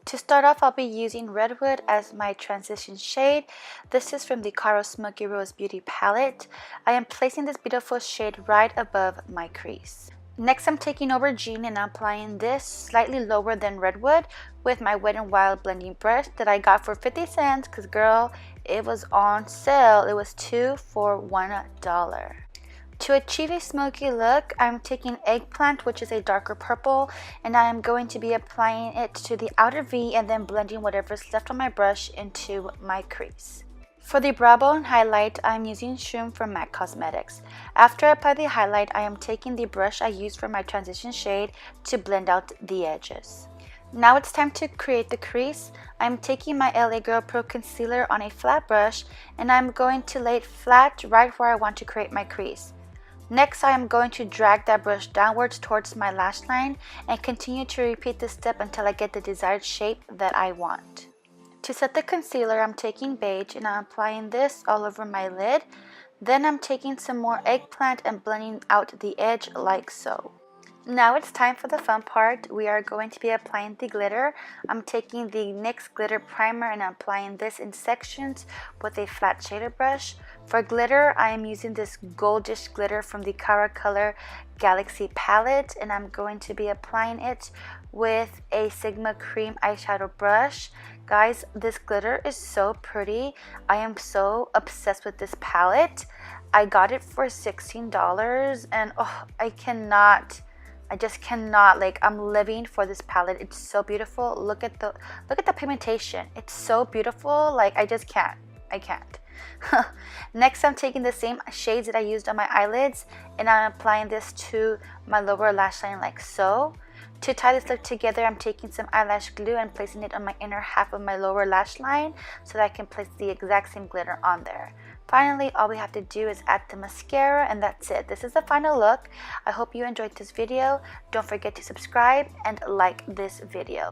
To start off, I'll be using Redwood as my transition shade. This is from the Smoky Rose Beauty palette. I am placing this beautiful shade right above my crease. Next, I'm taking Aubergine and applying this slightly lower than Redwood with my Wet n Wild blending brush that I got for 50 cents because girl, it was on sale. It was 2 for $1. To achieve a smoky look, I'm taking Eggplant, which is a darker purple, and I am going to be applying it to the outer V and then blending whatever's left on my brush into my crease. For the brow bone highlight, I'm using Shroom from MAC Cosmetics. After I apply the highlight, I am taking the brush I used for my transition shade to blend out the edges. Now it's time to create the crease. I'm taking my LA Girl Pro Concealer on a flat brush, and I'm going to lay it flat right where I want to create my crease. Next, I am going to drag that brush downwards towards my lash line and continue to repeat this step until I get the desired shape that I want. To set the concealer, I'm taking Beige and I'm applying this all over my lid. Then I'm taking some more Eggplant and blending out the edge like so. Now it's time for the fun part. We are going to be applying the glitter. I'm taking the NYX Glitter Primer and I'm applying this in sections with a flat shader brush. For glitter, I am using this goldish glitter from the Color Galaxy palette, and I'm going to be applying it with a Sigma Cream eyeshadow brush. Guys, this glitter is so pretty. I am so obsessed with this palette. I got it for $16 and I just cannot, like, I'm living for this palette. It's so beautiful. Look at the pigmentation. It's so beautiful. Like, I just can't. I can't. Next, I'm taking the same shades that I used on my eyelids and I'm applying this to my lower lash line like so. To tie this look together, I'm taking some eyelash glue and placing it on my inner half of my lower lash line so that I can place the exact same glitter on there. Finally, all we have to do is add the mascara and that's it. This is the final look. I hope you enjoyed this video. Don't forget to subscribe and like this video.